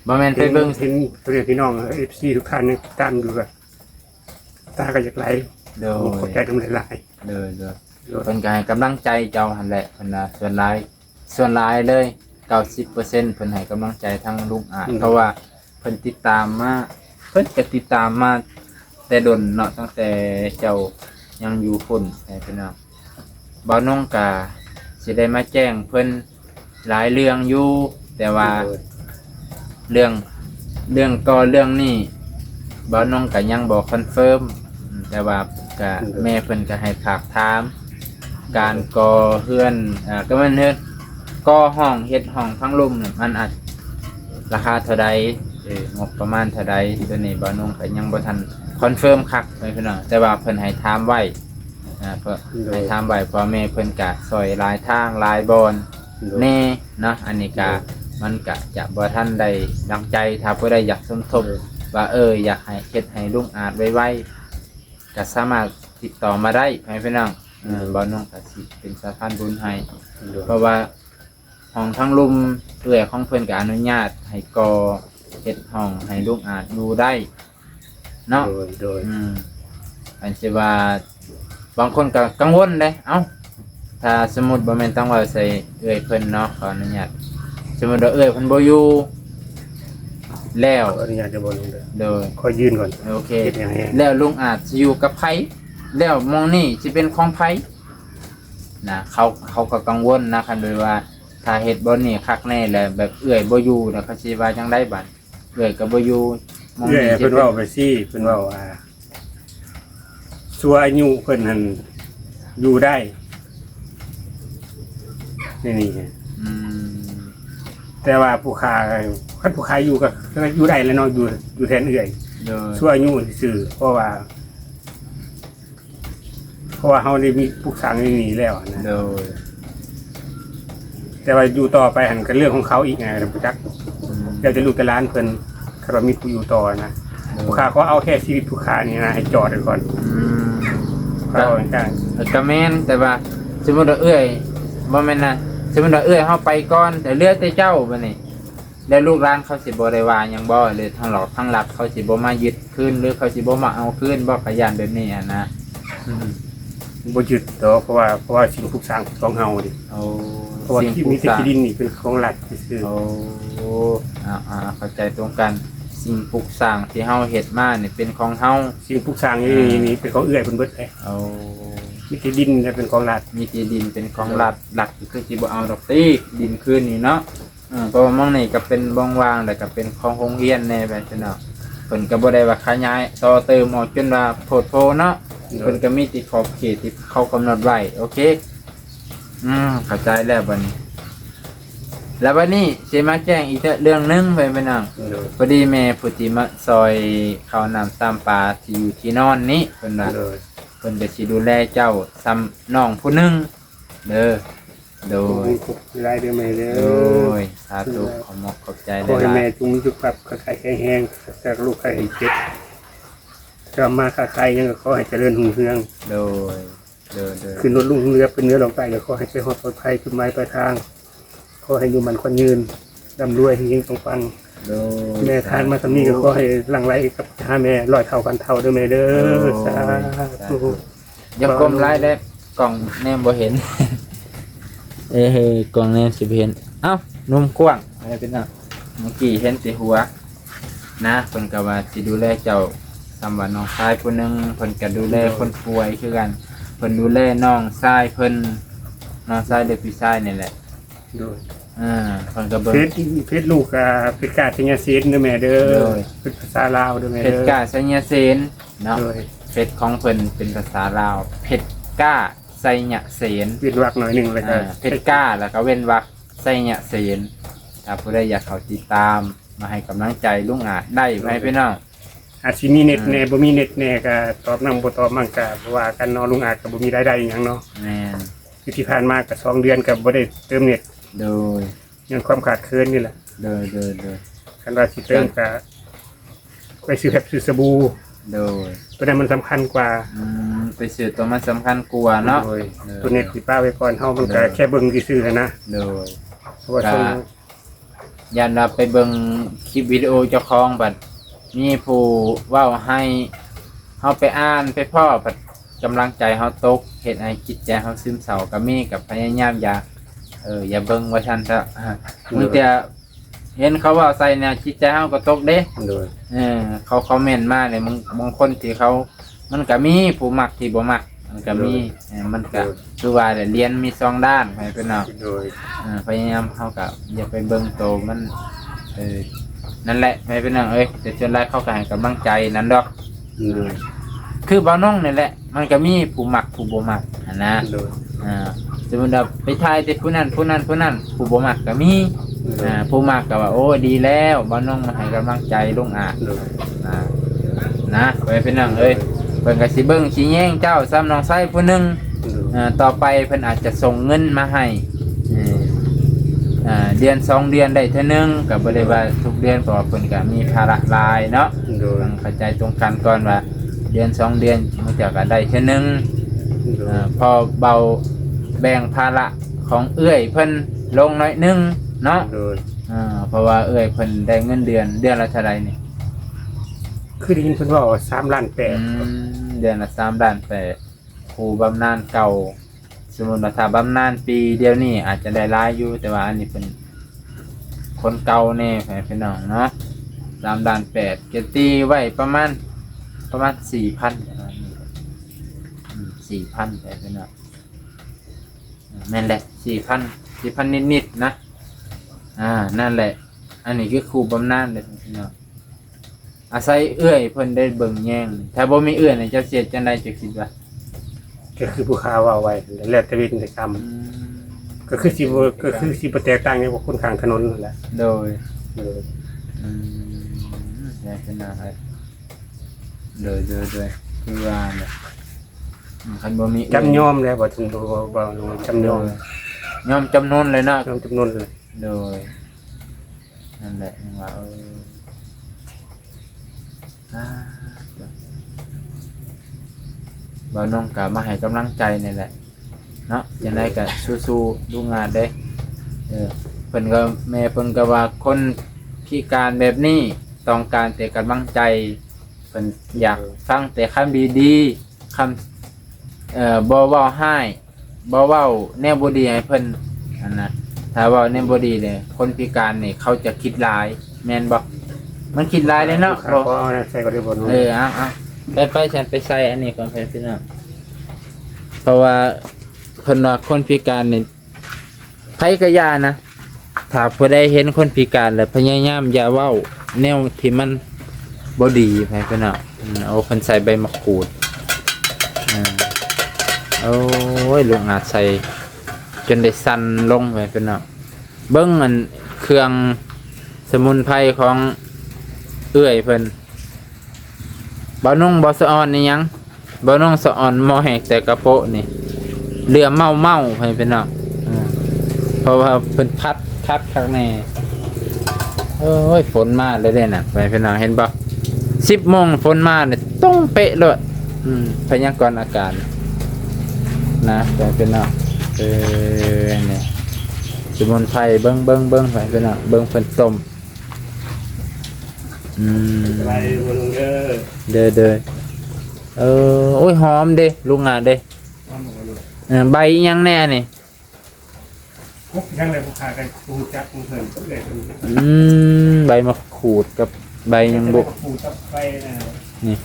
Speaker 1: บ่แม่นไปเบิ่ง
Speaker 2: เห็นตัวพี่น้องFC ทุกท่านยังตามอยู่ก็ตาก็อยากไหล
Speaker 1: เด้อ
Speaker 2: ขอบใจทั้งหลาย
Speaker 1: เด้อเพิ่นก็ให้กำลังใจเจ้าหั่นแหละเพิ่นน่ะส่วนหลายเลย90%เพิ่นให้กำลังใจทั้งลุงอาจเพราะว่าเพิ่นติดตามมาเพิ่นก็ติดตามมาแต่ดนเนาะตั้งแต่เจ้ายังอยู่พุ่นพี่น้องบ่าวน้องก็สิได้มาแจ้งเพิ่นหลายเรื่องอยู่แต่ว่าเรื่องนี้บ่าวน้องก็ยังบ่คอนเฟิร์มแต่ว่าก็แม่เพิ่นก็ให้ฝากถามการก่อเฮือนก็มันเฮ็ดก่อห้องเฮ็ดห้องทั้งลุ่มเนี่ยมันอาจราคาเท่าใดงบประมาณเท่าใดตัวนี้บ่าวน้องก็ยังบ่ทันคอนเฟิร์มคักพี่น้องแต่ว่าเพิ่นให้ถามไว้เพื่อให้ถามไว้เพราะแม่เพิ่นก็ซอยหลายทางหลายบอนแน่เนาะอันนี้ก็มันก็จะบ่ทันได้ดังใจถ้าผู้ใดอยากสมทบว่าอยากให้เฮ็ดให้ลุงอาจไวๆก็สามารถติดต่อมาได้พี่น้องบ่น้องก็สิเป็นสะพานบุญให้เพราะว่าห้องทั้งลุมเอื้อยของเพิ่นก็อนุญาตให้ก่อเฮ็ดห้องให้ลุงอาจอยู่ได้เนาะ
Speaker 2: โดย
Speaker 1: อันสิว่าบางคนก็กังวลเลยถ้าสมมุติบ่แม่นต้องว่าใส่เอื้อยเพิ่นเนาะขออนุญาตสมมุติว่าเอื้อยเพิ่นบ่อยู่แล้ว
Speaker 2: อนุญาตจะบ่ลงเด้อ
Speaker 1: โดย
Speaker 2: ขอยืนก่อน
Speaker 1: โอเคแล้วลุงอาจสิอยู่กับไผแล้วมองนี่สิเป็นของไผนะเขาก็กังวลนะคันโดยว่าถ้าเฮ็ดบ่นี่คักแน่แล้วแบบเอื้อยบ่อยู่น่ะเขาสิว่าจังได๋บัดเอื้อยก็บ่อยู่มอง
Speaker 2: เรื่อย
Speaker 1: นี่
Speaker 2: เพิ่นเว้าไปสิเพิ่นเว้าว่าสัวอายุเพิ่นหั่นอยู่ได้นี่แต่ว่าผู้ค้าคันผู้ค้าอยู่ก็อยู่ได้แล้วเนาะอยู่แทนเอื้อย
Speaker 1: โดย
Speaker 2: ช่วยอายุซื่อเพราะว่าเฮาได้มีปลูกสร้างนี่หนีแล้วนะ
Speaker 1: โดย
Speaker 2: แต่ว่าอยู่ต่อไปหันก็เรื่องของเขาอีกไงท่านผู้จัก
Speaker 1: อืม
Speaker 2: เดี๋ยวจะลูกจะร้านเพิ่นคันว่ามีผู้อยู่ต่อนะผู้ค้าเขาเอาแค่ชีวิตผู้ค้านี่นะให้จอดไว้ก่อน
Speaker 1: อืม
Speaker 2: เขาเอาอย่างนั้น
Speaker 1: ก็แม่นแต่ว่าสมมุติว่าเอื้อยบ่แม่นนะสมมุติว่าเอื้อยเฮาไปก่อนแต่เหลือแต่เจ้าบัดนี้แล้วลูกหลานเขาสิบ่ได้ว่าหยังบ่หรือทางหลอกทางหลักเขาสิบ่มายึดคืนหรือเขาสิบ่มาเอาคืนบ่ขยันแบบนี้อ่ะนะอืม
Speaker 2: บ่ยึดดอกเพราะว่าสิ่งปลูกสร้างของเฮาดิ
Speaker 1: เอา
Speaker 2: เพราะว่าที่มีที่ดินนี่เป็นของรัฐซื่อ
Speaker 1: โอ้เข้าใจตรงกันสิ่งปลูกสร้างที่เฮาเฮ็ดมานี่เป็นของเฮา
Speaker 2: สิ่งปลูกสร้างนี่เป็นของเอื้อยเพิ่นเบิดเลย
Speaker 1: เอา
Speaker 2: มีที่ดินเนี่ยเป็นของรัฐ
Speaker 1: มีที่ดินเป็นของรัฐหลักคือสิบ่เอาดอกตีดินคืนนี่เนาะเพราะว่ามองนี่ก็เป็นบ่องว่างแล้วก็เป็นของโรงเรียนแน่แบบนั้นเนาะเพิ่นก็บ่ได้ว่าขยายต่อเติมออกจนว่าโพดโพเนาะเพิ่นก็มีที่ขอบเขตที่เขากำหนดไว้โอเคเข้าใจแล้วบัดนี้แล้วบัดนี้สิมาแจ้งอีกเรื่องหนึงไปพี่น้อง
Speaker 2: โดย
Speaker 1: พอดีแม่พุติมาซอยข้าวน้ำตามปลาที่อยู่ที่นอนนี้เพิ่นว่า
Speaker 2: โดย
Speaker 1: เพิ่นจะสิดูแลเจ้าซ้ำน้องผู้หนึงเด้อโด
Speaker 2: โด
Speaker 1: ย
Speaker 2: ยรายเดือนแม่เด้
Speaker 1: โด
Speaker 2: อย
Speaker 1: สาธุขอมอบขอบใจ
Speaker 2: ขอให้
Speaker 1: หลา
Speaker 2: แม่
Speaker 1: ย
Speaker 2: จุงสุขภาพขาไข่แห้งจากลูกไข่เจ็บกลับมาขาไข่ยังก็ขอให้เจริญรุ่งเรือง
Speaker 1: โดยโดย
Speaker 2: ขึ้นรถลุ่งเรือเป็นเนื้อลงไปก็ขอให้ไปหอดปลอดภัยขึ้นไม้ปลายทางขอให้อยู่มันคนยืนร่ำรวยเฮงๆตรงปัง
Speaker 1: โดย
Speaker 2: แม่ทานมาทำนี้ก็ขอให้หลั่งไหลกับหาแม่ร้อยเท่าพันเท่าเด้อแม่เด้อสาธุ
Speaker 1: อย่ากลมไล่ได้กล่องแนมบ่เห็น เอ้ยกล่องแนมสิบ่เห็นเอ้านุ่มกว้างอะไรเป็นน่ะเมื่อกี้เห็นแต่หัวนะเพิ่นก็ว่าสิดูแลเจ้าสำหรับน้องชายผู้หนึงเพิ่นก็ดูแลคนป่วยคือกันเพิ่นดูแลน้องชายเพิ่นน้องชายเด็กพี่ชายนี่แหละ
Speaker 2: โดย
Speaker 1: เพิ่นก็เบิ่ง
Speaker 2: เพชรลูกเพชรกาดเทียนเซนเด้อแม่เด้อ
Speaker 1: โดย
Speaker 2: เพชรภาษาลาวเด้อแม่
Speaker 1: เพช
Speaker 2: เด้
Speaker 1: ร
Speaker 2: อก
Speaker 1: าไสยเสนเนาะ
Speaker 2: โดย
Speaker 1: เพชรของเพิ่นเป็นภาษาลาวเพชรกาไสยเสน
Speaker 2: ปิดวักหน่อยหนึงเลยก็
Speaker 1: เพชรกล้าแล้วก็เว้นวรรคไส้เนี่ยเสียนถ้าผู้ใดอยากเขาติดตามมาให้กำลังใจลุงอาจได้ไหมพี่น้อง
Speaker 2: อาจสิมีเน็ตแน่บ่มีเน็ตแน่ก็ตอบนำบ่ตอบมั่งก็ว่ากันเนาะลุงอาจก็บ่มีรายได้อิหยังเนาะ
Speaker 1: แม่น
Speaker 2: คือที่ผ่านมาก็2เดือนก็บ่ได้เติมเน็ต
Speaker 1: โดย
Speaker 2: ยังความขาดเคินนี่แหละ
Speaker 1: โดย
Speaker 2: คันว่าสิเติมก็ไปซื้อแบบซื้อสบู่
Speaker 1: โดย
Speaker 2: ตัวนั้นมันสำคัญกว่า
Speaker 1: ไปสื่อตัวมันสำคัญกว่าเนาะ
Speaker 2: โดยตัวเน็ตสิป้าไว้ก่อนเฮามันก็แค่เบิ่งซื่อๆนะ
Speaker 1: โดย
Speaker 2: เพราะว่าช่วง
Speaker 1: ยันเราไปเบิ่งคลิปวิดีโอเจ้าของบัดมีผู้เว้าให้เฮาไปอ่านไปพ่อบัดกำลังใจเฮาตกเฮ็ดให้จิตใจเฮาซึมเศร้าก็มีกับพยายามอย่าเบิ่งว่าซั่นซะมึงแต่เห็นเขาว่าใส่เนี่ยจิตใจเฮาก็ตกเด้
Speaker 2: โดย
Speaker 1: เขาคอมเมนต์มาเนี่ยบางคนที่เขามันก็มีผู้มักที่บ่มักมันก็มีมันก็คือว่าเรียนมีสองด้านให้เป็นเอา
Speaker 2: โดย
Speaker 1: พยายามเขากับอย่าไปเบิ่งโตมันนั่นแหละให้เป็นเอาแต่จนไรเขาก็ให้กำลังใจนั่นดอก
Speaker 2: โดย
Speaker 1: คือบ่าวน้องนี่แหละมันก็มีผู้มักผู้บ่มักนะ
Speaker 2: โดย
Speaker 1: สมมุติว่าไปทายแต่ผู้นั้นผู้บ่มักก็มีผู้มักก็ว่าโอ้ดีแล้วบ่าวน้องมาให้กำลังใจลุงอา
Speaker 2: โดย
Speaker 1: นะไปเป็นหนังเพิ่นก็สิเบิ่งสิแย่งเจ้าซ้ำน้องไส้ผู้หนึงต่อไปเพิ่นอาจจะส่งเงินมาให้เดือน2เดือนได้เท่านึงก็บ่ได้ว่าทุกเดือนเพราะว่าเพิ่นก็มีภาระหลายเนาะ
Speaker 2: โดย
Speaker 1: ต้องเข้าใจตรงกันก่อนว่าเดือน2เดือนมันจะก็ได้เท่านึงพอเบาแบ่งภาระของเอื้อยเพิ่นลงน้อยนึงเนาะ
Speaker 2: โดย
Speaker 1: เพราะว่าเอื้อยเพิ่นได้เงินเดือนละเท่าไหร่นี่
Speaker 2: คือได้ยินเพิ่นว่า3ล้าน8
Speaker 1: เดือนละ3 ล้าน8ครูบำนาญเก่าสมมุติว่าถ้าบำนาญปีเดียวนี่อาจจะได้หลายอยู่แต่ว่าอันนี้เป็นคนเก่าแน่พี่น้องเนาะ3 ล้าน8จะตีไว้ประมาณ 4,000 ประมาณ 4,000พี่น้องนั่นแหละ 4,000 นิดๆนะนั่นแหละอันนี้คือครูบำนาญเลยพี่น้องอาศัยเอื้อยเพิ่นได้เบิ่งแย่งถ้าบ่มีเอื้อยนี่จะเสียจังได๋จะคิดว่า
Speaker 2: ก็คือผู้ค้าว่าไว้แล้วแต่เวรแต่กรรมก็คือสิบ่แตกต่างกับคนข้างถนนนั่นแหละ
Speaker 1: โดย
Speaker 2: โดย
Speaker 1: ได้เป็นอะไร เลยคือว่าเนี่ยคันบ่มี
Speaker 2: จำยอมแล้วบ่ถึงบ่ลงจำยอม
Speaker 1: ยอมจำนวนเลยเนาะ
Speaker 2: ยอมจำนวนเลย
Speaker 1: โดยนั่นแหละว่าบ่น้องก็มาให้กำลังใจนี่แหละเนาะจังได๋ก็สู้ๆดูงานเด้เพิ่นก็แม่เพิ่นก็ว่าคนพิการแบบนี้ต้องการแต่กำลังใจเพิ่นอยากฟังแต่คำดีๆคำบ่เว้าให้บ่เว้าแนวบ่ดีให้เพิ่นอันน่ะถ้าเว้าแนวบ่ดีเลยคนพิการนี่เขาจะคิดหลายแม่นบ่มันคิดหลายเลยเนาะ
Speaker 2: ครับเพราะใส่ก็ได้บ่เนาะ
Speaker 1: เอาไปฉันไปใส่อันนี้ก่อนพี่น้องเพราะว่าคนว่าคนพิการนี่ไผก็ย่านะถ้าผู้ใดเห็นคนพิการแล้วพยายามอย่าเว้าแนวที่มันบ่ดีไปพี่น้องเอาคนใส่ใบมะกรูดโอ้ยลุงอาจใส่จนได้สั่นลงไปพี่น้องเบิ่งอันเครื่องสมุนไพรของเอื้อยเพิ่นบ่นุ่งบ่สะออนนี่ยังบ่นุ่งสะออนหม้อแหกแต่กระโปะนี่เรือเมาให้เป็นเนาะเพราะว่าเพิ่นคัดข้างในโอ้ยฝนมาเลยเด้น่ะไปเป็นเนาะเห็นบ่10 โมงฝนมาเนี่ยต้องเป๊ะเลยพยากรณ์อากาศนะไปเป็นเนาะนี่สมุนไพรเบิ่งไปเป็นเนาะเบิ่งเพิ่นต้ม
Speaker 2: อะไรบ่ลงเด้อ
Speaker 1: เด้โอ้ยหอมเด้ลุงอ่ะเด้ใบยังแน่นี่
Speaker 2: ยังเลยผู้ค้ากันปูจักปูเพิ่นเลย
Speaker 1: ใบมะขูดกับใบยังบุ
Speaker 2: ปูจับไปนะ
Speaker 1: นี่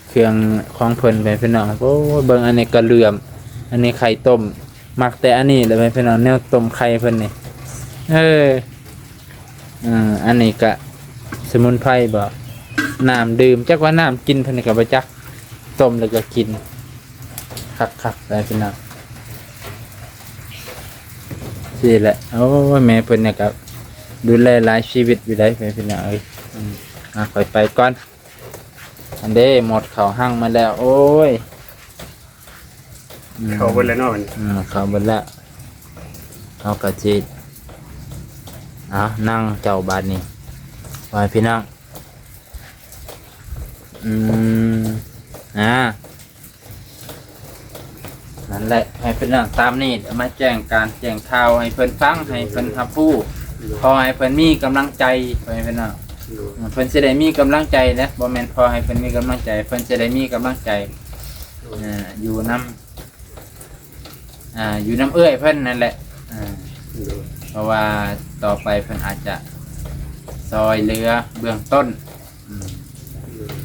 Speaker 1: เครื่องของเพิ่นไปพี่น้องโอ้ยเบิ่งอันนี้กระเหลื่อมอันนี้ไข่ต้มมักแต่อันนี้เลยไปพี่น้องแนวต้มไข่เพิ่นนี่อันนี้ก็สมุนไพรบ่น้ำดื่มจักว่าน้ำกินเพิ่นก็บ่จักต้มแล้วก็กินคักๆได้พี่น้องสิแหละโอ้ยแม่เพิ่นเนี่ยก็ดูแลหลายชีวิตอยู่ได้พี่น้องเอ้ยค่อยไปก่อนอันเด้หมดเข้าห้างมาแล้วโอ้ย
Speaker 2: เขาเบิดแล้วเนาะมัน
Speaker 1: เข้าเบิดแล้วเอากระจิตนั่งเจ้าบาดนี้ไว้พี่น้องนั่นแหละให้เพิ่นนั่งตามนี่มาแจ้งการแจ้งข่าวให้เพิ่นฟังให้เพิ่นรับรู้พอให้เพิ่นมีกำลังใจไปเพิ่นน่ะเพิ่นสิได้มีกำลังใจนะบ่แม่นพอให้เพิ่นมีกำลังใจเพิ่นสิได้มีกำลังใจอยู่นำเอื้อยเพิ่นนั่นแหละเพราะว่าต่อไปเพิ่นอาจจะซอยเรือเบื้องต้น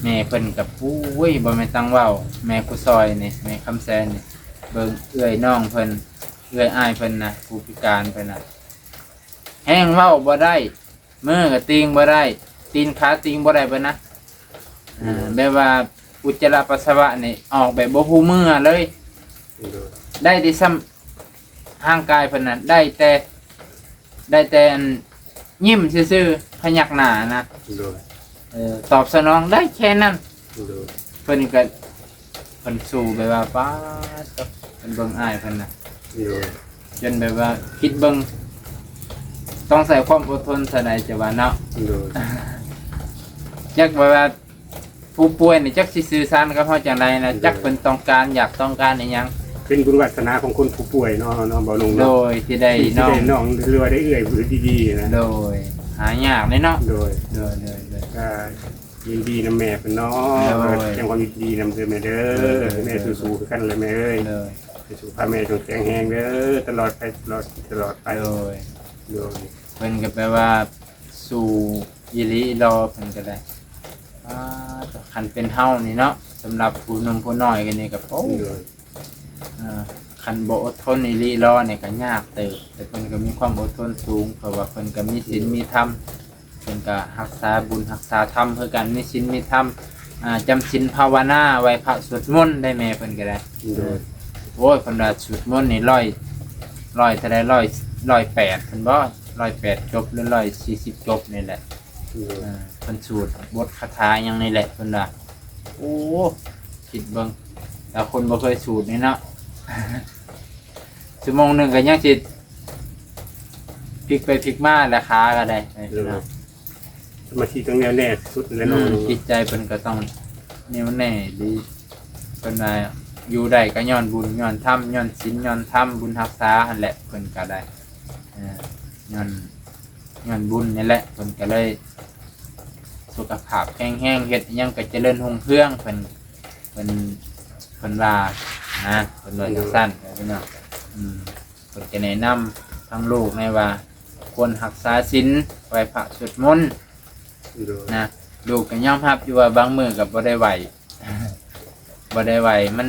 Speaker 1: แม่เพิ่นกับผู้บ่แม่นตั้งเว้าแม่กูซอยนี่แม่คำแซนนี่เบิ่งเอื้อยน้องเพิ่นเอื้อยอ้ายเพิ่นน่ะผู้พิการเพิ่นน่ะแห้งเว้าบ่ได้มือก็ติงบ่ได้ตีนขาติงบ่ได้เพิ่นนะแบบว่าอุจจาระปัสสาวะนี่ออกแบบบ่ฮู้มือเลยได้ที่ซ้ำร่างกายเพิ่นน่ะได้แต่ยิ้มซื่อๆพยักหน้านะตอบสนองได้แค่นั้นเพิ่นก็เพิ่นสู้แบบว่าป้าเพิ่นเบิ่งอ้ายเพิ่นน่ะจนแบบว่าคิดเบิ่งต้องใส่ความอดทนซะได้จะว่าเนาะจักว่าผู้ป่วยนี่จักสิสื่อสารกับเฮาจังไดนะจักเพิ่นต้องการอยากต้องการอีหยัง
Speaker 2: เป็นบุญวาสนาของคนผู้ป่วยเนาะบ่ลง
Speaker 1: โด
Speaker 2: เนาะ
Speaker 1: ยที่ได้น้อง
Speaker 2: หรือว่าได้เอื้อยผู้ดีๆนะ
Speaker 1: โดยหายากเลยเนาะ
Speaker 2: โดย
Speaker 1: ก็
Speaker 2: ยินดีนำแม่เพิ่นเนาะแจ้งความยินดีนำเด้อแม่เด้อแม่สู้ๆคือกันเลยแม่เอ้ยสุขภาพแม่จงแข็งแรงเด้อตลอดไปตลอดไปโดย
Speaker 1: เพิ่นก็แปลว่าสู่อีหลีรอเพิ่นก็ได้คันเป็นเฮานี่เนาะสำหรับผู้หนุ่มผู้น้อยกันนี่ก็โอ้คันบ่อดทนอีหลีรอนี่ก็ยากเติบแต่เพิ่นก็มีความอดทนสูงเพราะว่าเพิ่นก็มีศีลมีธรรมเพิ่นก็รักษาบุญรักษาธรรมเพื่อกันมีศีลมีธรรมจำศีลภาวนาไหว้พระสวดมนต์ได้แม่เพิ่นก็ได้โอ้ยเพิ่นว่าสวดมนต์นี่100เท่าใด108เพิ่นบ่108จบหรือ140จบนี่แหละเพิ่นสวดบทคาถาหยังนี่แหละเพิ่นว่า โอ้คิดเบิ่งแต่คนบ่เคยสูตรนี่เนาะ ชั่วโมงหนึงก็ยังสิพลิกไปพลิกมาราคาก็ได้พี่น้อง
Speaker 2: สมาธิตรงแนวแน่สุดแล้วเนาะ
Speaker 1: จิตใจเพิ่นก็ต้องนี่มันแน่ดีเพิ่นว่าอยู่ได้ก็ย้อนบุญย้อนธรรมย้อนศีลย้อนธรรมบุญรักษาหั่นแหละเพิ่นก็ได้ย้อนบุญนี่แหละเพิ่นก็เลยสุขภาพแข็งแรงเฮ็ดอิหยังก็เจริญรุ่งเรืองเพิ่นว่านะเพิ่นว่าจังซั่นพี่น้องเพิ่นจะแนะนำทั้งลูกในว่าควรรักษาศีลไหว้พระสวดมนต์ นะลูกก็ยอมรับอยู่ว่าบางมือกับบ่ได้ไหว บ่ได้ไหวมัน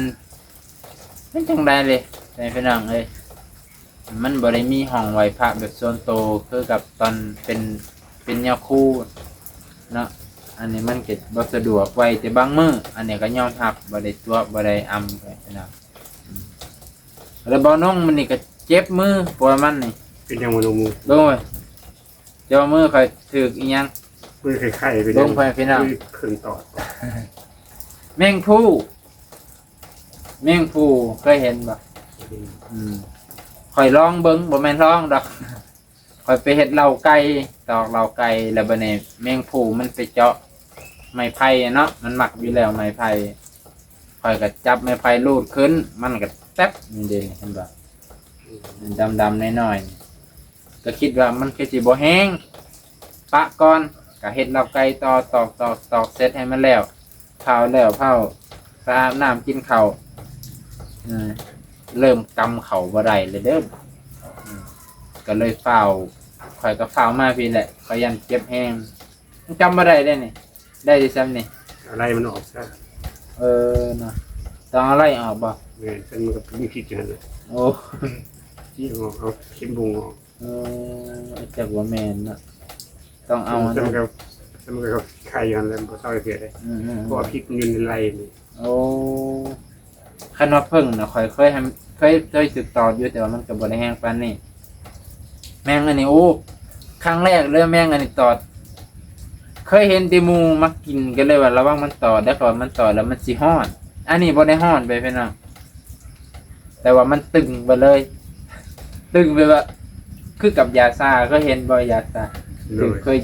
Speaker 1: จังได้เลยแต่พี่น้องเอ้ยมันบ่ได้มีห้องไหวพระแบบส่วนโตวคือกับตอนเป็นยาคูเนาะอันนี้มันก็บ่สะดวกไหวแต่บางมืออันนี้ก็ยอมรับบ่ได้ตัวบ่ได้อำพี่น้องแล้วบ่น้องมันนี่ก็เจ็บมือปวดมันนี่
Speaker 2: เป็นยังมันมู
Speaker 1: โดยเจ้ามือค่อยถึกอีหยัง
Speaker 2: เพื่อไข่ไป
Speaker 1: ลงไปพี่น้อง
Speaker 2: เครื่องต่อ
Speaker 1: แมงผู้เคยเห็นบ่ข่อยลองเบิ้งบ่แม่นลองดอก ข่อยไปเฮ็ดเหล้าไก่ตอกเหล้าไก่แล้วบัดนี้แมงผู้มันไปเจาะไม้ไผ่เนาะมันหมักอยู่แล้วไม้ไผ่ข่อยก็จับไม้ไผ่ลูดขึ้นมันก็แต๊บนี่เด้เห็นบ่ดำๆน้อยๆก็คิดว่ามันคือสิบ่แห้งปะก่อนก็เฮ็ดเหล้าไก่ต่อตอกเสร็จให้มันแล้วเผาแล้วเผาสาน้ำกินข้าวเริ่มกำเข่าบ่ได้เลยเด้อก็เลยเฝ้าข่อยก็เฝ้ามาพี่แหละก็ยันเจ็บแห้งจำบ่ได้ได้นี่ได้ดิซ้ำนี่
Speaker 2: อะไรมันออกซะ
Speaker 1: เนาะต้องเอาอะไรออกบ่
Speaker 2: แม่ฉันมันก็มีผิดอย่างนั้นเลย
Speaker 1: โอ้
Speaker 2: ที่ออกเอาเข็มบุงออก
Speaker 1: จักว่าแม่นเนาะต้องเอา
Speaker 2: ฉันมันก็ไข่อย่างนั้นแล้วก็เศร้าเสียเลยเพราะว่าพริกมันอยู่ในไรนี่
Speaker 1: โอ้คันว่าเพิ่งน่ะข่อยเคยติดต่ออยู่แต่ว่ามันก็บ่ได้แห้งปานนี้แมงอันนี้โอ้ครั้งแรกเลยแมงอันนี้ตอดเคยเห็นแติหมูมากินกันเลยว่าระวังมันตอดแล้วก็มันตอดแล้วมันสิฮ้อนอันนี้บ่ได้ฮ้อนไปพี่น้องแต่ว่ามันตึงไปเลย ตึงไปว่าคือกับยาซาก็เห็นบ่ยาซา
Speaker 2: เลย
Speaker 1: เคย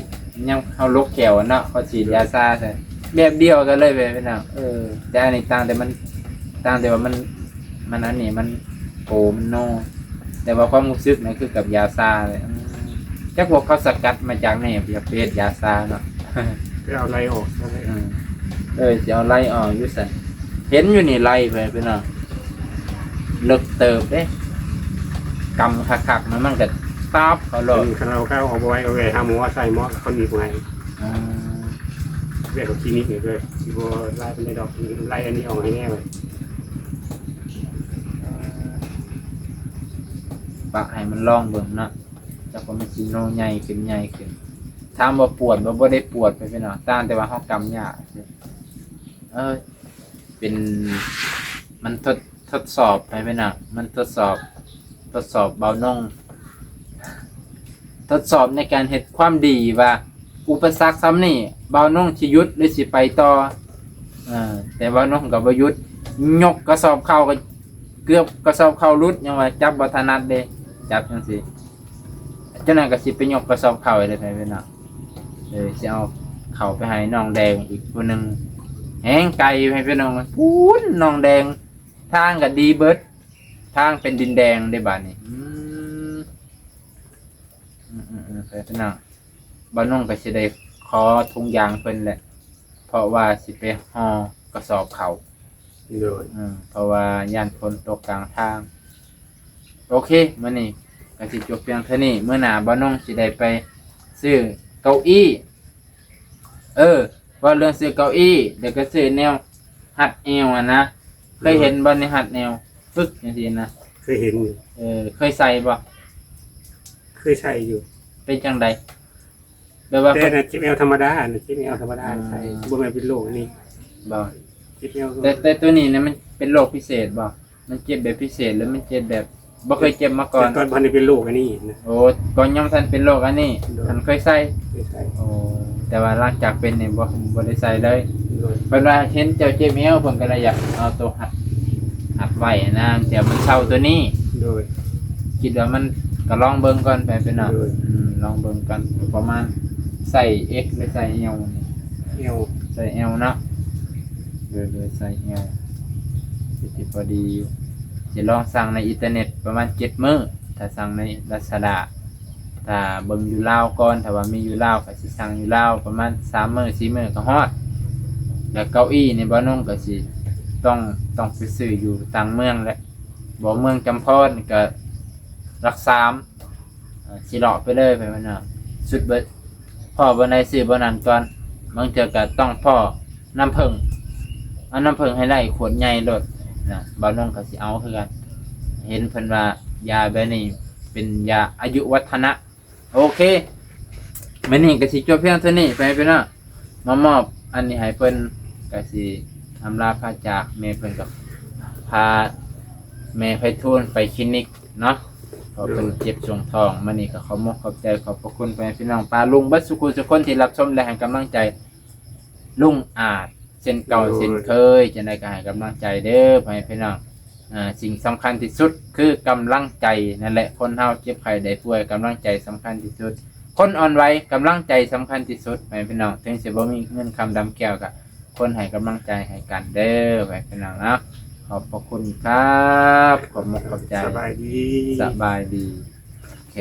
Speaker 1: ยังเอาลกแก้วเนาะเขาฉีดยาซาใส่แบบเดียวกันเลยไปพี่น้องแต่อันนี้ต่างแต่ว่ามันอันนี้มันโผมันโนแต่ว่าความรู้สึกนั่นคือกับยาซาเลยจักพวกเขาสกัดมาจากไหนเปียเปยาซาเนาะ
Speaker 2: ไปเอาไรออกซะเลย
Speaker 1: จะเอาไล่ออกอยู่สันเห็นอยู่นี่ไล่ไปพี่น้องเลิกเติบเด้กำคักๆมันก็ตอบเขาหล
Speaker 2: เรา
Speaker 1: ด
Speaker 2: เราก็เอาไว้เอาไว้หาหมูใส่หม้อคนมีผู้ให้เรียกว่าคลินิกเนี่ยด้วยที่ว่าไล่เป็นในดอกไล่อันนี้ออกให้แน่เลย
Speaker 1: ปะให้มันล่องเบิ่งเนาะจากว่ามันสิโนใหญ่ขึ้นถามว่าปวดบ่ได้ปวดไปพี่น้องแต่ว่าเฮากำยากเป็นมันทดสอบไปพี่น้องมันทดสอบเบาน่องทดสอบในการเฮ็ดความดีว่าอุปสรรคซ้ำนี่เบาน่องสิหยุดหรือสิไปต่อแต่เบาน่องก็บ่หยุดยกกระสอบข้าวก็เกือบกระสอบข้าวรุดยังว่าจับบ่ถนัดเด้จับจังซี่จังนั้นก็สิไปยกกระสอบข้าวได้ไปพี่น้องสิเอาข้าวไปให้น้องแดงอีกผู้นึงแห้งไก่ให้พี่น้องพูนน้องแดงทางก็ดีเบิดทางเป็นดินแดงได้บาดนี้ไปพี่น้องบ้านน้องก็สิได้ขอถุงยางเพิ่นแหละเพราะว่าสิไปห่อกระสอบเขา
Speaker 2: เลย
Speaker 1: เพราะว่าย่านฝนตกกลางทางโอเคมื้อนี้ก็สิจบเพียงเท่านี้มื้อหน้าบ้านน้องสิได้ไปซื้อเก้าอี้ว่าเรื่องซื้อเก้าอี้เดี๋ยวก็ซื้อแนวหัดแอวนะเคยเห็นบ่ในหัดแนวปึ๊กจังซี่นะ
Speaker 2: เคยเห็นอยู่
Speaker 1: เคยใส่บ่
Speaker 2: เคยใช้อยู่
Speaker 1: เป็นจังไดแบบว่า
Speaker 2: แต่เจ็บเอวธรรมดาเจ็บเอวธรรมดาใช่บ่แม่นเป็นโรคนี่
Speaker 1: บ่
Speaker 2: เจ็บเอว
Speaker 1: แต่ตัวนี้เนี่ยมันเป็นโรคพิเศษบ่มันเจ็บแบบพิเศษหรือมันเจ็บแบบ บ่เคยเจ็บมาก่อน
Speaker 2: ตอนพันธุ์เป็นโรคอันนี้นะ
Speaker 1: โอ้ก่อนยังทันเป็นโรคอันนี้ทันเคยใส่
Speaker 2: ไม่ใช่
Speaker 1: โอ้แต่ว่าหลังจากเป็นเนี่ยบ่ได้ใส่เลย
Speaker 2: โดย
Speaker 1: เพิ่นว่าเห็นเจ้าเจ็บเอวเพิ่นก็เลยอยากเอาตัวหัดไว้นะเดี๋ยวมันเช่าตัวนี้
Speaker 2: โดย
Speaker 1: คิดว่ามันก็ลองเบิ่งก่อนไปเป็นน่ะ
Speaker 2: โดย
Speaker 1: ลองเบิ่งกันประมาณใส่ X หรือใส่ L นี่
Speaker 2: เอว
Speaker 1: ใส่ L เนาะโดยใส่ L สิพอดีอยู่สิลองสั่งในอินเทอร์เน็ตประมาณ7มื้อถ้าสั่งใน Lazada ถ้าเบิ่งอยู่ลาวก่อนถ้าว่ามีอยู่ลาวก็สิสั่งอยู่ลาวประมาณ3มื้อ4มื้อก็ฮอดแล้วเก้าอี้นี่บ่นุ่งก็สิต้องไปซื้ออยู่ต่างเมืองแหละบ่เมืองจำพรก็รัก3สิเลาะไปเลยไปมันน่ะสุดเบิดพ่อบ่ได้ซื้อบ่นั้นก่อนบางเทื่อก็ต้องพ่อน้ำผึ้งเอาน้ำผึ้งให้ได้ขวดใหญ่โลดนะบ่นุ่งก็สิเอาคือกันเห็นเพิ่นว่ายาแบบนี้เป็นยาอายุวัฒนะโอเคมื้อนี้ก็สิจบเพียงเท่านี้ไปเนาะมามอบอันนี้ให้เพิ่นก็สิอำลาพาจากแม่เพิ่นกับพาแม่ไผทูลไปคลินิกเนาะเพราะเพิ่นเจ็บช่วงท้องมื้อนี้ก็ขอบใจขอบพระคุณไปพี่น้องป้าลุงเบัดสุขุทุกคนที่รับชมและให้กำลังใจลุงอาจเช่นเก่าเช่นเคยจะได้ก็ให้กำลังใจเด้อพี่น้องสิ่งสำคัญที่สุดคือกำลังใจนั่นแหละคนเฮาเจ็บไข้ได้ป่วยกำลังใจสำคัญที่สุดคนอ่อนไหวกำลังใจสำคัญที่สุดพี่น้องถึงสิบ่มีเงินคำดำแก้วก็คนให้กำลังใจให้กันเด้อพี่น้องนะขอบพระคุณครับขอบใจ
Speaker 2: สบายดี
Speaker 1: สบายดีโอเค